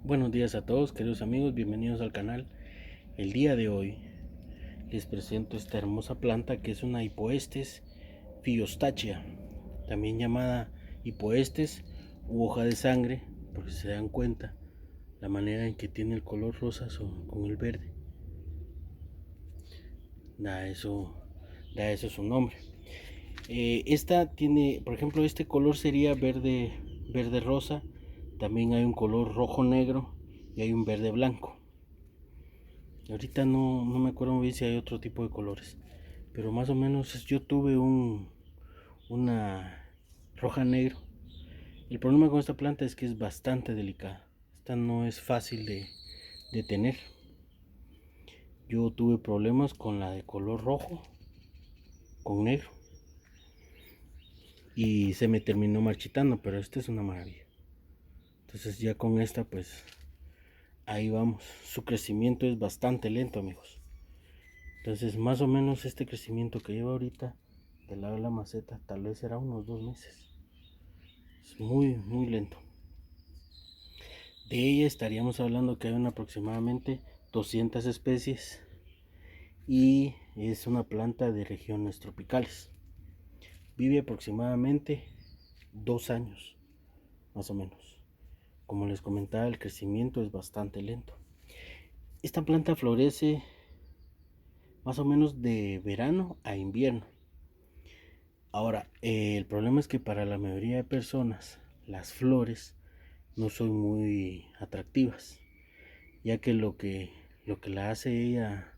Buenos días a todos, queridos amigos, bienvenidos al canal. El día de hoy les presento esta hermosa planta que es una Hypoestes phyllostachya, también llamada Hypoestes u hoja de sangre, porque si se dan cuenta la manera en que tiene el color rosa con el verde, da eso su nombre. Esta tiene, por ejemplo, este color sería verde rosa. También hay un color rojo negro y hay un verde blanco. Ahorita no me acuerdo muy bien si hay otro tipo de colores, pero más o menos yo tuve una roja negro. El problema con esta planta es que es bastante delicada. Esta no es fácil de tener. Yo tuve problemas con la de color rojo con negro y se me terminó marchitando, pero esta es una maravilla. Entonces ya con esta pues ahí vamos. Su crecimiento es bastante lento, amigos. Entonces más o menos este crecimiento que lleva ahorita del lado de la maceta tal vez será unos 2 meses. Es muy lento. De ella estaríamos hablando que hay aproximadamente 200 especies y es una planta de regiones tropicales. Vive aproximadamente 2 años, más o menos. Como les comentaba, el crecimiento es bastante lento. Esta planta florece más o menos de verano a invierno. Ahora, el problema es que para la mayoría de personas las flores no son muy atractivas, ya que lo que la hace ella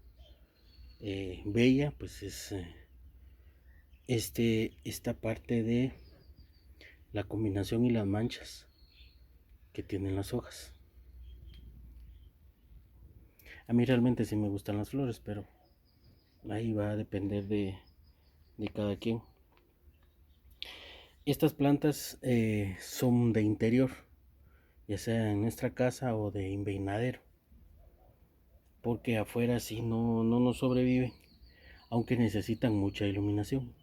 bella pues es esta parte de la combinación y las manchas que tienen las hojas. A mí realmente sí me gustan las flores, pero ahí va a depender de cada quien. Estas plantas son de interior, ya sea en nuestra casa o de invernadero, porque afuera sí no nos sobreviven, aunque necesitan mucha iluminación.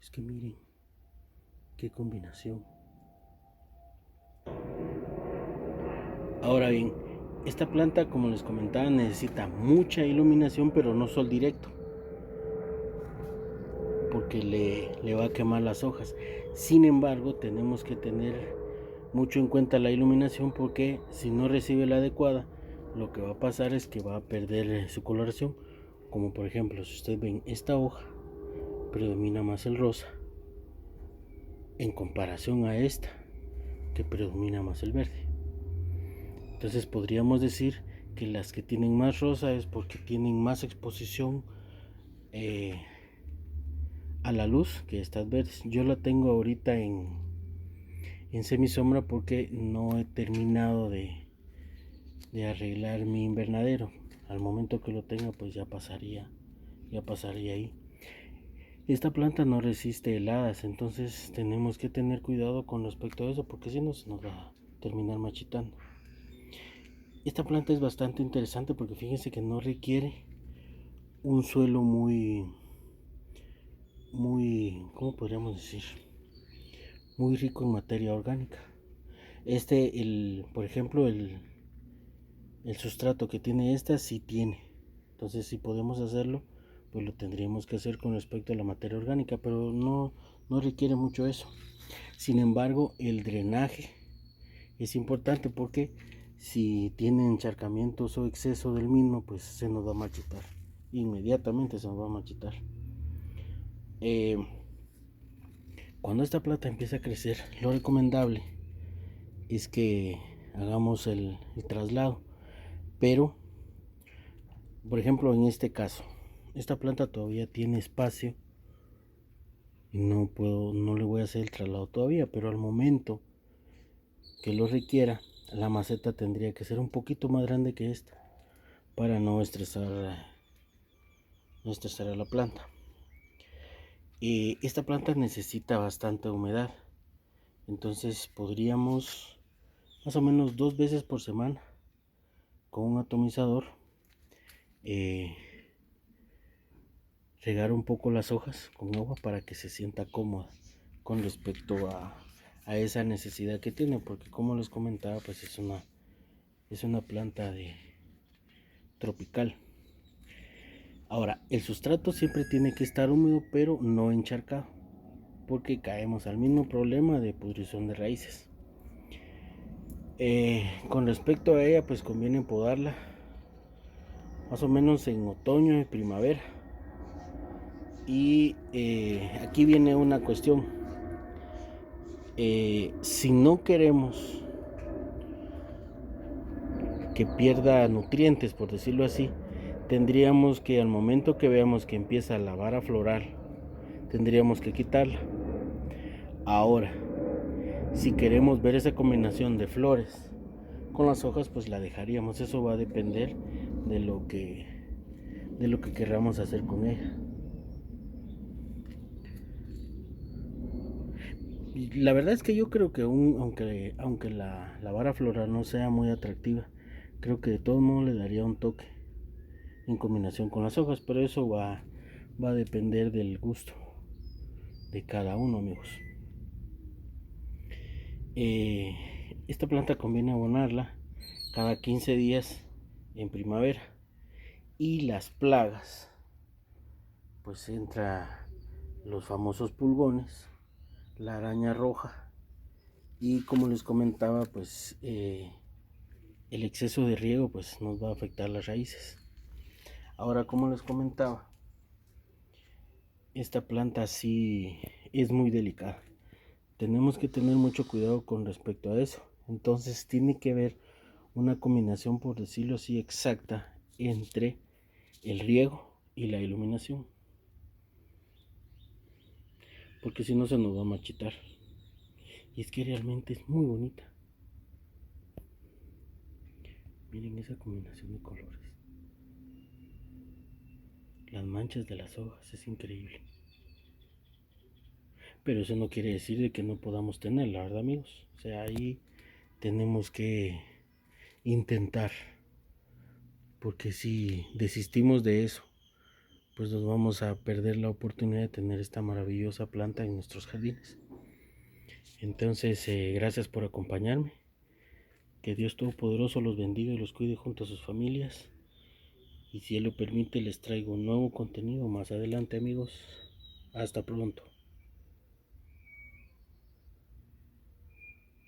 Es que miren qué combinación. Ahora bien, esta planta, como les comentaba, necesita mucha iluminación, pero no sol directo, porque le va a quemar las hojas. Sin embargo, tenemos que tener mucho en cuenta la iluminación, porque si no recibe la adecuada, lo que va a pasar es que va a perder su coloración. Como por ejemplo, si ustedes ven esta hoja, predomina más el rosa en comparación a esta, que predomina más el verde. Entonces podríamos decir que las que tienen más rosa es porque tienen más exposición a la luz que estas verdes. Yo la tengo ahorita en semisombra porque no he terminado de arreglar mi invernadero. Al momento que lo tenga pues ya pasaría ahí. Esta planta no resiste heladas, entonces tenemos que tener cuidado con respecto a eso, porque si no se nos va a terminar marchitando. Esta planta es bastante interesante porque fíjense que no requiere un suelo ¿cómo podríamos decir? Muy rico en materia orgánica. Por ejemplo, el sustrato que tiene esta sí tiene. Entonces, si podemos hacerlo, pues lo tendríamos que hacer con respecto a la materia orgánica, pero no requiere mucho eso. Sin embargo, el drenaje es importante porque si tiene encharcamientos o exceso del mismo, pues se nos va a marchitar. Inmediatamente se nos va a marchitar. Cuando esta planta empieza a crecer, lo recomendable es que hagamos el traslado. Pero, por ejemplo, en este caso, esta planta todavía tiene espacio y no le voy a hacer el traslado todavía, pero al momento que lo requiera, la maceta tendría que ser un poquito más grande que esta para no estresar a la planta. Esta planta necesita bastante humedad, entonces podríamos más o menos 2 veces por semana con un atomizador regar un poco las hojas con agua para que se sienta cómoda con respecto a esa necesidad que tiene, porque como les comentaba, pues es una es una planta de tropical. Ahora, el sustrato siempre tiene que estar húmedo, pero no encharcado, porque caemos al mismo problema de pudrición de raíces. Con respecto a ella, pues conviene podarla más o menos en otoño y primavera. Y aquí viene una cuestión. Si no queremos que pierda nutrientes, por decirlo así, tendríamos que, al momento que veamos que empieza la vara floral, tendríamos que quitarla. Ahora, si queremos ver esa combinación de flores con las hojas, pues la dejaríamos. Eso va a depender de lo que queramos hacer con ella. La verdad es que yo creo que aunque la vara floral no sea muy atractiva, creo que de todos modos le daría un toque en combinación con las hojas, pero eso va a depender del gusto de cada uno, amigos. Esta planta conviene abonarla cada 15 días en primavera. Y las plagas, pues entra los famosos pulgones, la araña roja, y como les comentaba, pues el exceso de riego pues nos va a afectar las raíces. Ahora, como les comentaba, esta planta sí es muy delicada. Tenemos que tener mucho cuidado con respecto a eso. Entonces tiene que haber una combinación, por decirlo así, exacta entre el riego y la iluminación, porque si no se nos va a marchitar. Y es que realmente es muy bonita. Miren esa combinación de colores. Las manchas de las hojas es increíble. Pero eso no quiere decir de que no podamos tenerla, ¿verdad, amigos? O sea, ahí tenemos que intentar. Porque si desistimos de eso, pues nos vamos a perder la oportunidad de tener esta maravillosa planta en nuestros jardines. Entonces, gracias por acompañarme. Que Dios Todopoderoso los bendiga y los cuide junto a sus familias. Y si Él lo permite, les traigo un nuevo contenido más adelante, amigos. Hasta pronto.